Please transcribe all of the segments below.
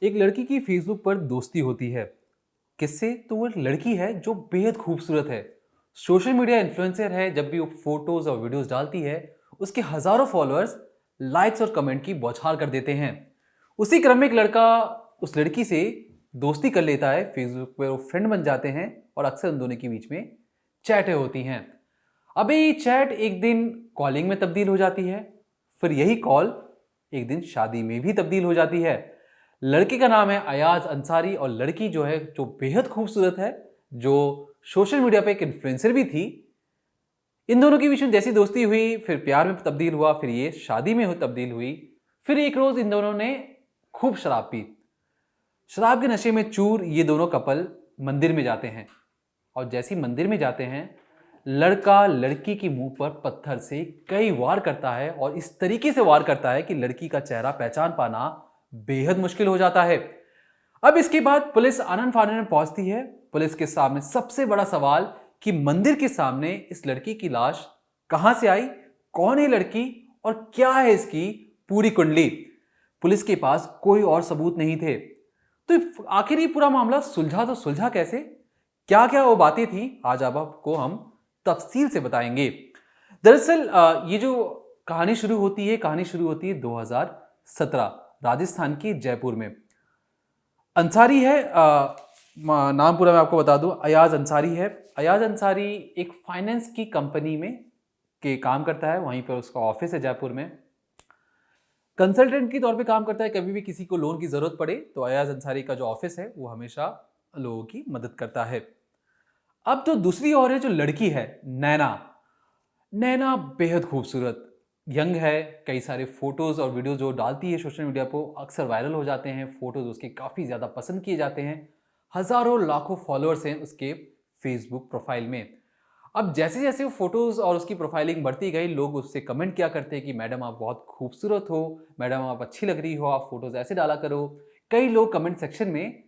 एक लड़की की फेसबुक पर दोस्ती होती है। किससे? तो वो एक लड़की है जो बेहद खूबसूरत है। सोशल मीडिया इन्फ्लुएंसर है। जब भी वो फोटोज और वीडियोस डालती है, उसके हजारों फॉलोअर्स लाइक्स और कमेंट की बौछार कर देते हैं। उसी क्रम में एक लड़का उस लड़की से दोस्ती कर लेता है। फेसबुक पर वो फ्रेंड बन जाते हैं और अक्सर उन दोनों के बीच में चैटें होती हैं। अबे ये चैट एक दिन कॉलिंग में तब्दील हो जाती है। फिर यही कॉल एक दिन शादी में भी तब्दील हो जाती है। लड़के का नाम है अयाज अंसारी और लड़की जो है जो बेहद खूबसूरत है, जो सोशल मीडिया पे एक इन्फ्लुएंसर भी थी। इन दोनों के बीच में जैसी दोस्ती हुई, फिर प्यार में तब्दील हुआ, फिर ये शादी में तब्दील हुई। फिर एक रोज इन दोनों ने खूब शराब पी। शराब के नशे में चूर ये दोनों कपल मंदिर में जाते हैं। और जैसे ही मंदिर में जाते हैं, लड़का लड़की की मुंह पर पत्थर से कई वार करता है और इस तरीके से वार करता है कि लड़की का चेहरा पहचान पाना बेहद मुश्किल हो जाता है। अब इसके बाद पुलिस आनन फानन में पहुंचती है। पुलिस के सामने सबसे बड़ा सवाल कि मंदिर के सामने इस लड़की की लाश कहां से आई, कौन है लड़की और क्या है इसकी पूरी कुंडली। पुलिस के पास कोई और सबूत नहीं थे। तो आखिर ये पूरा मामला सुलझा तो सुलझा कैसे? क्या क्या वो बातें थी, आज अब आपको हम तफसील से बताएंगे। दरअसल ये जो कहानी शुरू होती है 2017 राजस्थान के जयपुर में। अंसारी है, नाम पूरा मैं आपको बता दूं, अयाज अंसारी है। अयाज अंसारी एक फाइनेंस की कंपनी में के काम करता है। वहीं पर उसका ऑफिस है जयपुर में। कंसल्टेंट के तौर पे काम करता है। कभी भी किसी को लोन की जरूरत पड़े तो अयाज अंसारी का जो ऑफिस है वो हमेशा लोगों की मदद करता है। अब तो दूसरी ओर है जो लड़की है, नैना। नैना बेहद खूबसूरत यंग है। कई सारे फोटोज और वीडियोस जो डालती है सोशल मीडिया पर अक्सर वायरल हो जाते हैं। फोटोज उसके काफ़ी ज़्यादा पसंद किए जाते हैं। हजारों लाखों फॉलोअर्स हैं उसके फेसबुक प्रोफाइल में। अब जैसे जैसे वो फोटोज और उसकी प्रोफाइलिंग बढ़ती गई, लोग उससे कमेंट किया करते हैं कि मैडम आप बहुत खूबसूरत हो, मैडम आप अच्छी लग रही हो, आप फोटोज ऐसे डाला करो। कई लोग कमेंट सेक्शन में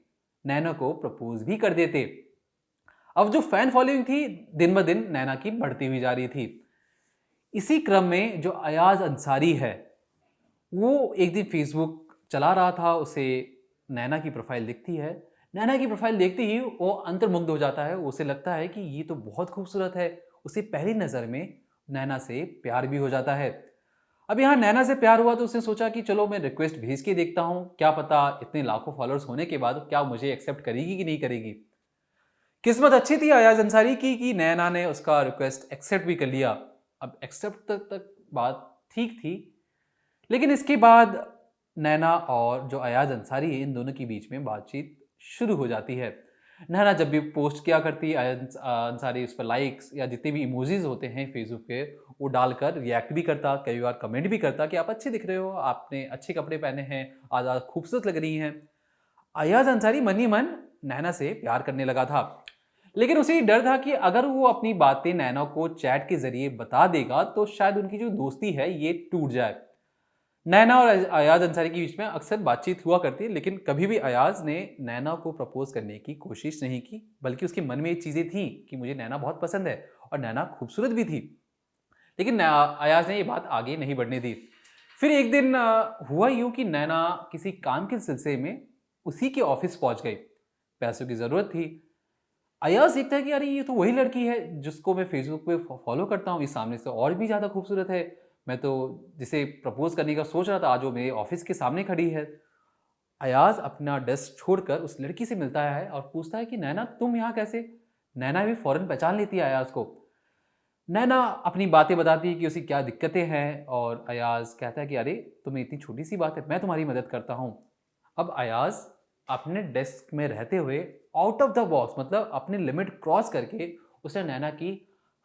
नैना को प्रपोज भी कर देते। अब जो फैन फॉलोइंग थी दिन ब दिन नैना की बढ़ती हुई जा रही थी। इसी क्रम में जो अयाज अंसारी है वो एक दिन फेसबुक चला रहा था। उसे नैना की प्रोफाइल दिखती है। नैना की प्रोफाइल देखते ही वो अंतर्मुग्ध हो जाता है। उसे लगता है कि ये तो बहुत खूबसूरत है। उसे पहली नज़र में नैना से प्यार भी हो जाता है। अब यहाँ नैना से प्यार हुआ तो उसने सोचा कि चलो मैं रिक्वेस्ट भेज के देखता हूँ, क्या पता इतने लाखों फॉलोअर्स होने के बाद क्या मुझे एक्सेप्ट करेगी कि नहीं करेगी। किस्मत अच्छी थी अयाज अंसारी की कि नैना ने उसका रिक्वेस्ट एक्सेप्ट भी कर लिया। अब एक्सेप्ट तक बात ठीक थी, लेकिन इसके बाद नैना और जो अयाज अंसारी है इन दोनों के बीच में बातचीत शुरू हो जाती है। नैना जब भी पोस्ट किया करती है, अयाज अंसारी उस पर लाइक्स या जितने भी इमोजीज होते हैं फेसबुक पे वो डालकर रिएक्ट भी करता, कई बार कमेंट भी करता कि आप अच्छे दिख रहे हो, आपने अच्छे कपड़े पहने हैं, आज आप खूबसूरत लग रही हैं। अयाज अंसारी मन ही मन नैना से प्यार करने लगा था। लेकिन उसे डर था कि अगर वो अपनी बातें नैना को चैट के जरिए बता देगा तो शायद उनकी जो दोस्ती है ये टूट जाए। नैना और अयाज अंसारी के बीच में अक्सर बातचीत हुआ करती है, लेकिन कभी भी अयाज ने नैना को प्रपोज करने की कोशिश नहीं की, बल्कि उसके मन में ये चीजें थी कि मुझे नैना बहुत पसंद है और नैना खूबसूरत भी थी। लेकिन अयाज ने ये बात आगे नहीं बढ़ने दी। फिर एक दिन हुआ यूं कि नैना किसी काम के सिलसिले में उसी के ऑफिस पहुंच गई। पैसों की जरूरत थी। अयाज देखता है कि अरे ये तो वही लड़की है जिसको मैं फेसबुक पे फॉलो करता हूँ। ये सामने से और भी ज्यादा खूबसूरत है। मैं तो जिसे प्रपोज करने का सोच रहा था आज वो मेरे ऑफिस के सामने खड़ी है। अयाज अपना डेस्क छोड़कर उस लड़की से मिलता है और पूछता है कि नैना तुम यहाँ कैसे। नैना भी फौरन पहचान लेती है अयाज को। नैना अपनी बातें बताती है कि उसे क्या दिक्कतें हैं और अयाज कहता है कि अरे तुम्हें इतनी छोटी सी बात है, मैं तुम्हारी मदद करता हूँ। अब अयाज अपने डेस्क में रहते हुए आउट ऑफ द बॉक्स, मतलब अपनी लिमिट क्रॉस करके उसने नैना की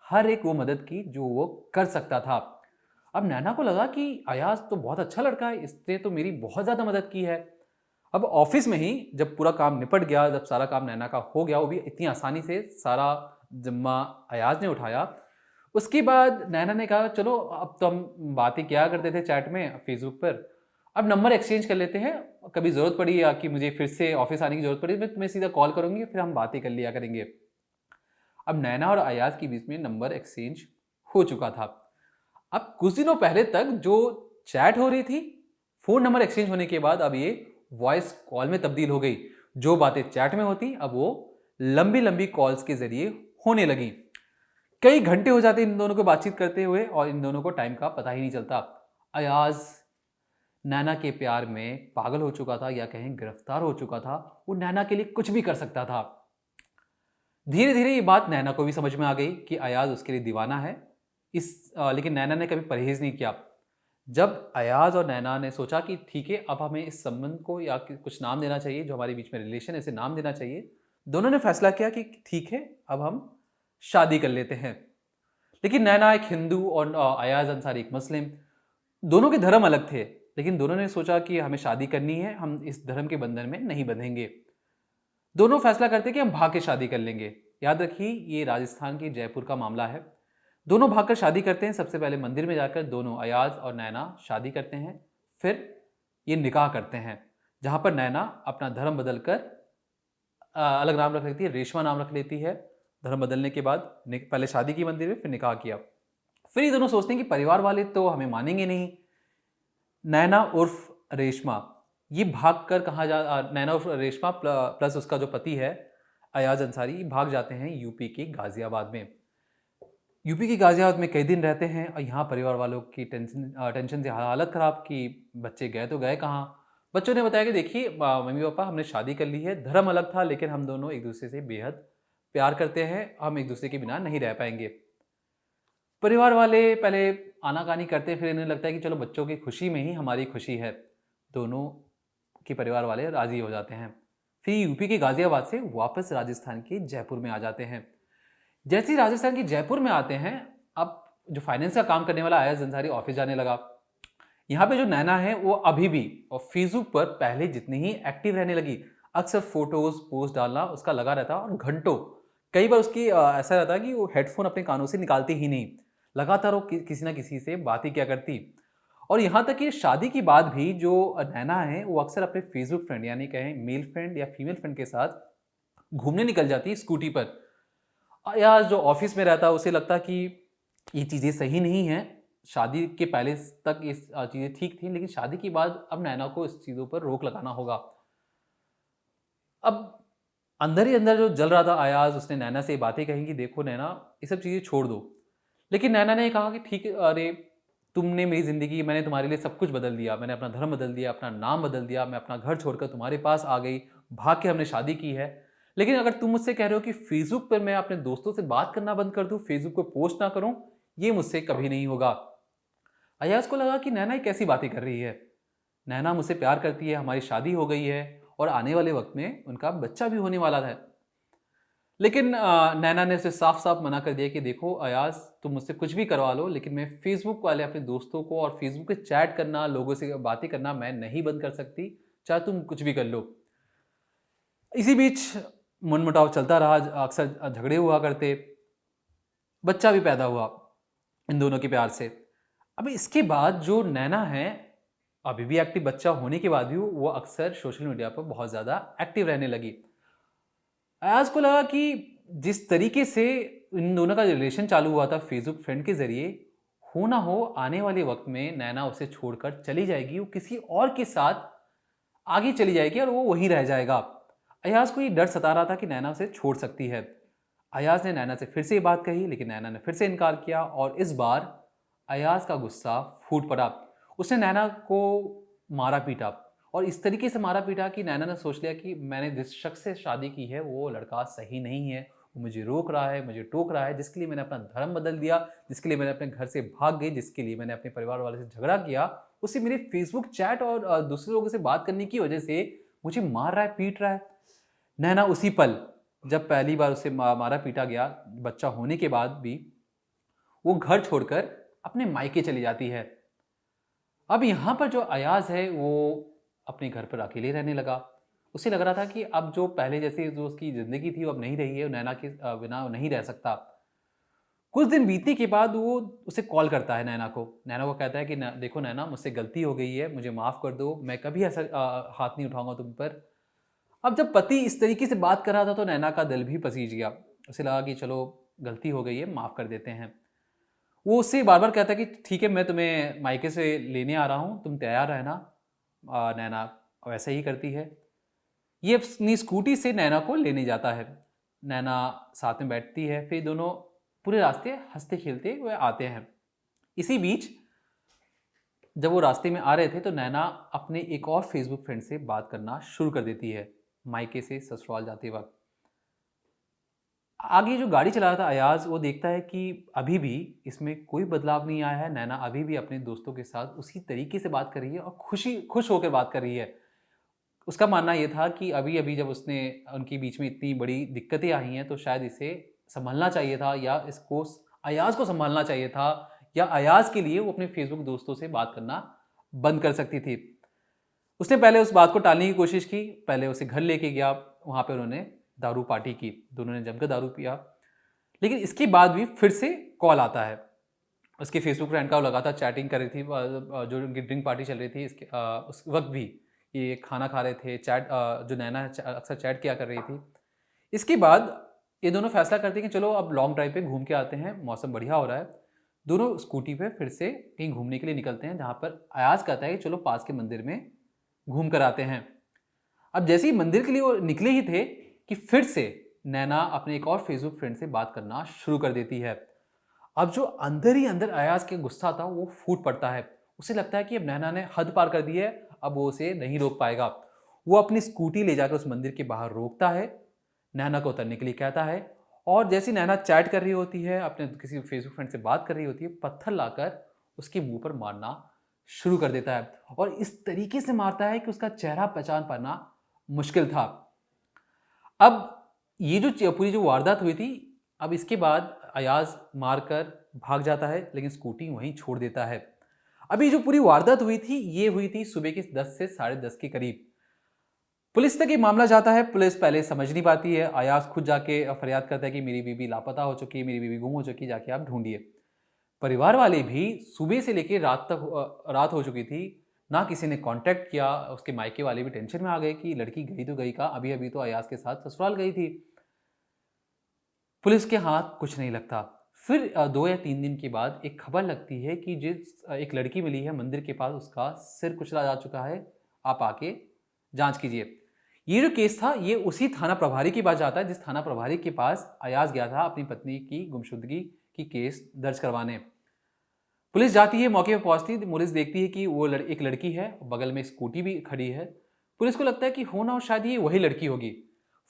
हर एक वो मदद की जो वो कर सकता था। अब नैना को लगा कि अयाज तो बहुत अच्छा लड़का है, इसने तो मेरी बहुत ज़्यादा मदद की है। अब ऑफिस में ही जब पूरा काम निपट गया, जब सारा काम नैना का हो गया, वो भी इतनी आसानी से सारा जिम्मा अयाज ने उठाया। उसके बाद नैना ने कहा चलो अब तो हम बातें किया करते थे चैट में फेसबुक पर, अब नंबर एक्सचेंज कर लेते हैं। कभी ज़रूरत पड़ी या कि मुझे फिर से ऑफिस आने की ज़रूरत पड़ी मैं तुम्हें सीधा कॉल करूंगी, फिर हम बातें कर लिया करेंगे। अब नैना और अयाज के बीच में नंबर एक्सचेंज हो चुका था। अब कुछ दिनों पहले तक जो चैट हो रही थी, फोन नंबर एक्सचेंज होने के बाद अब ये वॉइस कॉल में तब्दील हो गई। जो बातें चैट में होती अब वो लंबी लंबी कॉल्स के जरिए होने लगी। कई घंटे हो जाते इन दोनों को बातचीत करते हुए और इन दोनों को टाइम का पता ही नहीं चलता। अयाज नैना के प्यार में पागल हो चुका था या कहें गिरफ्तार हो चुका था। वो नैना के लिए कुछ भी कर सकता था। धीरे धीरे ये बात नैना को भी समझ में आ गई कि अयाज उसके लिए दीवाना है। लेकिन नैना ने कभी परहेज नहीं किया। जब अयाज और नैना ने सोचा कि ठीक है, अब हमें इस संबंध को या कुछ नाम देना चाहिए, जो हमारे बीच में रिलेशन है इसे नाम देना चाहिए, दोनों ने फैसला किया कि ठीक है, अब हम शादी कर लेते हैं। लेकिन नैना एक हिंदू और अयाज अंसारी एक मुस्लिम, दोनों के धर्म अलग थे, लेकिन दोनों ने सोचा कि हमें शादी करनी है, हम इस धर्म के बंधन में नहीं बंधेंगे। दोनों फैसला करते कि हम भाग के शादी कर लेंगे। याद रखिए, ये राजस्थान के जयपुर का मामला है। दोनों भागकर शादी करते हैं। सबसे पहले मंदिर में जाकर दोनों अयाज और नैना शादी करते हैं। फिर ये निकाह करते हैं, जहां पर नैना अपना धर्म बदलकर अलग नाम रख लेती है, रेशमा नाम रख लेती है। धर्म बदलने के बाद पहले शादी की मंदिर में, फिर निकाह किया। फिर ये दोनों सोचते हैं कि परिवार वाले तो हमें मानेंगे नहीं। नैना उर्फ रेशमा ये भाग कर कहाँ नैना उर्फ रेशमा प्लस उसका जो पति है अयाज अंसारी भाग जाते हैं यूपी के गाजियाबाद में। यूपी के गाजियाबाद में कई दिन रहते हैं और यहाँ परिवार वालों की टेंशन से हालत ख़राब कि बच्चे गए तो गए कहाँ। बच्चों ने बताया कि देखिए मम्मी पापा, हमने शादी कर ली है, धर्म अलग था लेकिन हम दोनों एक दूसरे से बेहद प्यार करते हैं, हम एक दूसरे के बिना नहीं रह पाएंगे। परिवार वाले पहले आनाकानी करते, फिर इन्हें लगता है कि चलो बच्चों की खुशी में ही हमारी खुशी है। दोनों के परिवार वाले राजी हो जाते हैं। फिर यूपी के गाजियाबाद से वापस राजस्थान के जयपुर में आ जाते हैं। जैसे ही राजस्थान के जयपुर में आते हैं, अब जो फाइनेंस का काम करने वाला अयाज अंसारी ऑफिस जाने लगा। यहाँ पे जो नैना है वो अभी भी और फेसबुक पर पहले जितनी ही एक्टिव रहने लगी। अक्सर फोटोज पोस्ट डालना उसका लगा रहता और घंटों, कई बार उसकी ऐसा रहता कि वो हेडफोन अपने कानों से निकालती ही नहीं, लगातार वो किसी ना किसी से बात ही क्या करती। और यहाँ तक कि शादी के बाद भी जो नैना है वो अक्सर अपने फेसबुक फ्रेंड यानी कहें मेल फ्रेंड या फीमेल फ्रेंड के साथ घूमने निकल जाती स्कूटी पर। या जो ऑफिस में रहता उसे लगता कि ये चीज़ें सही नहीं हैं। शादी के पहले तक ये चीज़ें ठीक थी, लेकिन शादी के बाद अब नैना को इस चीज़ों पर रोक लगाना होगा। अब अंदर ही अंदर जो जल रहा था अयाज, उसने नैना से बातें कही कि देखो नैना, ये सब चीज़ें छोड़ दो। लेकिन नैना ने कहा कि ठीक है, अरे तुमने मेरी ज़िंदगी, मैंने तुम्हारे लिए सब कुछ बदल दिया, मैंने अपना धर्म बदल दिया, अपना नाम बदल दिया, मैं अपना घर छोड़कर तुम्हारे पास आ गई, भाग के हमने शादी की है। लेकिन अगर तुम मुझसे कह रहे हो कि फेसबुक पर मैं अपने दोस्तों से बात करना बंद कर दूं, फेसबुक पर पोस्ट ना करूं, ये मुझसे कभी नहीं होगा। अयाज को लगा कि नैना ये कैसी बातें कर रही है। नैना मुझसे प्यार करती है, हमारी शादी हो गई है और आने वाले वक्त में उनका बच्चा भी होने वाला है। लेकिन नैना ने उसे साफ साफ मना कर दिया कि देखो अयाज, तुम मुझसे कुछ भी करवा लो, लेकिन मैं फेसबुक वाले अपने दोस्तों को और फेसबुक पे चैट करना, लोगों से बातें करना मैं नहीं बंद कर सकती, चाहे तुम कुछ भी कर लो। इसी बीच मनमुटाव चलता रहा, अक्सर झगड़े हुआ करते, बच्चा भी पैदा हुआ इन दोनों के प्यार से। अब इसके बाद जो नैना है, अभी भी एक्टिव बच्चा होने के बाद भी वो अक्सर सोशल मीडिया पर बहुत ज़्यादा एक्टिव रहने लगी। अयाज को लगा कि जिस तरीके से इन दोनों का रिलेशन चालू हुआ था फेसबुक फ्रेंड के जरिए, हो ना हो आने वाले वक्त में नैना उसे छोड़कर चली जाएगी, वो किसी और के साथ आगे चली जाएगी और वो वहीं रह जाएगा। अयाज को ये डर सता रहा था कि नैना उसे छोड़ सकती है। अयाज ने नैना से फिर से ये बात कही, लेकिन नैना ने फिर से इनकार किया और इस बार अयाज का गुस्सा फूट पड़ा। उसने नैना को मारा पीटा और इस तरीके से मारा पीटा कि नैना ने सोच लिया कि मैंने जिस शख्स से शादी की है वो लड़का सही नहीं है, वो मुझे रोक रहा है, मुझे टोक रहा है, जिसके लिए मैंने अपना धर्म बदल दिया, जिसके लिए मैंने अपने घर से भाग गई, जिसके लिए मैंने अपने परिवार वाले से झगड़ा किया, उसे मेरे फेसबुक चैट और दूसरे लोगों से बात करने की वजह से मुझे मार रहा है, पीट रहा है। नैना उसी पल, जब पहली बार उसे मारा पीटा गया, बच्चा होने के बाद भी, वो घर छोड़कर अपने मायके चली जाती है। अब यहाँ पर जो अयाज है वो अपने घर पर अकेले रहने लगा। उसे लग रहा था कि अब जो पहले जैसी जो उसकी ज़िंदगी थी वो अब नहीं रही है, नैना के बिना वो नहीं रह सकता। कुछ दिन बीतने के बाद वो उसे कॉल करता है नैना को। नैना को कहता है कि देखो नैना, मुझसे गलती हो गई है, मुझे माफ़ कर दो, मैं कभी ऐसा हाथ नहीं उठाऊंगा तुम पर। अब जब पति इस तरीके से बात कर रहा था तो नैना का दिल भी पसीज गया। उसे लगा कि चलो गलती हो गई है, माफ़ कर देते हैं। वो उससे बार बार कहता है कि ठीक है, मैं तुम्हें मायके से लेने आ रहा हूँ, तुम तैयार रहना नैना, वैसा ही करती है। ये अपनी स्कूटी से नैना को लेने जाता है। नैना साथ में बैठती है, फिर दोनों पूरे रास्ते हंसते खेलते हुए आते हैं। इसी बीच जब वो रास्ते में आ रहे थे तो नैना अपने एक और फेसबुक फ्रेंड से बात करना शुरू कर देती है, मायके से ससुराल जाते वक्त। आगे जो गाड़ी चला रहा था अयाज, वो देखता है कि अभी भी इसमें कोई बदलाव नहीं आया है। नैना अभी भी अपने दोस्तों के साथ उसी तरीके से बात कर रही है और खुश होकर बात कर रही है। उसका मानना ये था कि अभी अभी जब उसने उनके बीच में इतनी बड़ी दिक्कतें आई हैं तो शायद इसे संभलना चाहिए था, या इसको अयाज को संभालना चाहिए था, या अयाज के लिए वो अपने फेसबुक दोस्तों से बात करना बंद कर सकती थी। उसने पहले उस बात को टालने की कोशिश की, पहले उसे घर लेके गया, वहाँ पे उन्होंने दारू पार्टी की, दोनों ने जमकर दारू पिया। लेकिन इसके बाद भी फिर से कॉल आता है। उसके फेसबुक फ्रेंड का वो लगातार चैटिंग कर रही थी, जो उनकी ड्रिंक पार्टी चल रही थी उस वक्त भी ये खाना खा रहे थे, जो नैना अक्सर चैट किया कर रही थी। इसके बाद ये दोनों फैसला करते हैं कि चलो अब लॉन्ग ड्राइव पे घूम के आते हैं, मौसम बढ़िया हो रहा है। दोनों स्कूटी पे फिर से कहीं घूमने के लिए निकलते हैं, जहाँ पर अयाज कहता है कि चलो पास के मंदिर में घूम कर आते हैं। अब जैसे ही मंदिर के लिए वो निकले ही थे कि फिर से नैना अपने एक और फेसबुक फ्रेंड से बात करना शुरू कर देती है। अब जो अंदर ही अंदर अयाज के गुस्सा था वो फूट पड़ता है। उसे लगता है कि अब नैना ने हद पार कर दी है, अब वो उसे नहीं रोक पाएगा। वो अपनी स्कूटी ले जाकर उस मंदिर के बाहर रोकता है, नैना को उतरने के लिए कहता है, और जैसी नैना चैट कर रही होती है, अपने किसी फेसबुक फ्रेंड से बात कर रही होती है, पत्थर लाकर उसके मुंह पर मारना शुरू कर देता है, और इस तरीके से मारता है कि उसका चेहरा पहचान पाना मुश्किल था। अब ये जो पूरी जो वारदात हुई थी, अब इसके बाद अयाज मारकर भाग जाता है, लेकिन स्कूटी वहीं छोड़ देता है। अभी जो पूरी वारदात हुई थी ये हुई थी सुबह के 10 से 10:30 के करीब। पुलिस तक ये मामला जाता है। पुलिस पहले समझ नहीं पाती है। अयाज खुद जाके फरियाद करता है कि मेरी बीवी लापता हो चुकी है, मेरी बीवी गुम हो चुकी है, जाके आप ढूंढिए। परिवार वाले भी सुबह से लेकर रात हो चुकी थी, ना किसी ने कांटेक्ट किया। उसके मायके वाले भी टेंशन में आ गए कि लड़की गई तो गई कहाँ, अभी अभी तो अयाज के साथ ससुराल गई थी। पुलिस के हाथ कुछ नहीं लगता। फिर 2 या 3 दिन के बाद एक खबर लगती है कि एक लड़की मिली है मंदिर के पास, उसका सिर कुचला जा चुका है, आप आके जांच कीजिए। ये जो केस था ये उसी थाना प्रभारी के पास जाता है जिस थाना प्रभारी के पास अयाज गया था अपनी पत्नी की गुमशुदगी की केस दर्ज करवाने। पुलिस जाती है, मौके पर पहुंचती है, पुलिस देखती है कि वो एक लड़की है, बगल में स्कूटी भी खड़ी है। पुलिस को लगता है कि हो ना हो शायद ये वही लड़की होगी।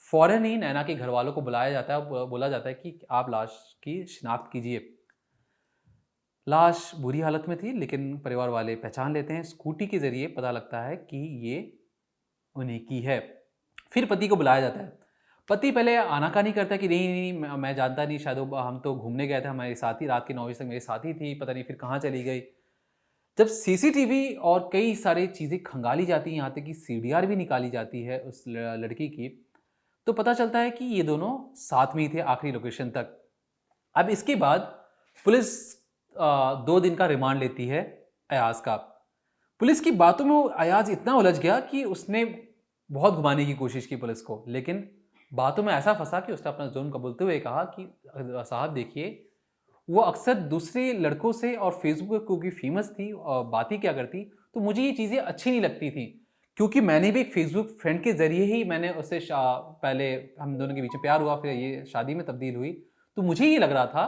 फौरन ही नैना के घर वालों को बुलाया जाता है, बोला जाता है कि आप लाश की शिनाख्त कीजिए। लाश बुरी हालत में थी, लेकिन परिवार वाले पहचान लेते हैं। स्कूटी के जरिए पता लगता है कि ये उन्हीं की है। फिर पति को बुलाया जाता है। पति पहले आनाकानी करता है कि नहीं नहीं मैं जानता नहीं, शायद हम तो घूमने गए थे, हमारे साथ ही रात के 9 बजे तक मेरे साथ ही थी, पता नहीं फिर कहाँ चली गई। जब सीसीटीवी और कई सारी चीज़ें खंगाली जाती हैं, यहाँ तक कि सीडीआर भी निकाली जाती है उस लड़की की, तो पता चलता है कि ये दोनों साथ में ही थे आखिरी लोकेशन तक। अब इसके बाद पुलिस 2 दिन का रिमांड लेती है अयाज का। पुलिस की बातों में वो अयाज इतना उलझ गया कि उसने बहुत घुमाने की कोशिश की पुलिस को, लेकिन बातों में ऐसा फंसा कि उसने अपना जुर्म कबूलते हुए कहा कि साहब देखिए, वो अक्सर दूसरे लड़कों से और फेसबुक क्योंकि फेमस थी और बातें क्या करती, तो मुझे ये चीज़ें अच्छी नहीं लगती थी, क्योंकि मैंने भी एक फेसबुक फ्रेंड के जरिए ही मैंने उससे पहले हम दोनों के बीच में प्यार हुआ, फिर ये शादी में तब्दील हुई। तो मुझे ये लग रहा था,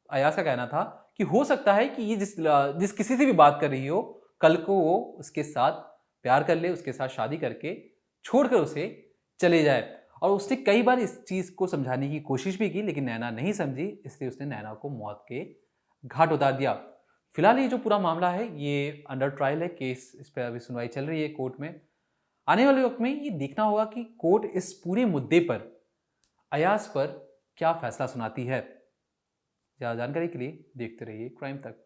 अयाज का कहना था कि हो सकता है कि ये जिस किसी से भी बात कर रही हो, कल को वो उसके साथ प्यार कर ले, उसके साथ शादी करके छोड़कर उसे चले जाए। और उसने कई बार इस चीज़ को समझाने की कोशिश भी की, लेकिन नैना नहीं समझी, इसलिए उसने नैना को मौत के घाट उतार दिया। फिलहाल ये जो पूरा मामला है ये अंडर ट्रायल है, केस इस पर अभी सुनवाई चल रही है कोर्ट में। आने वाले वक्त में ये देखना होगा कि कोर्ट इस पूरे मुद्दे पर अयाज पर क्या फैसला सुनाती है। ज़्यादा जानकारी के लिए देखते रहिए क्राइम तक।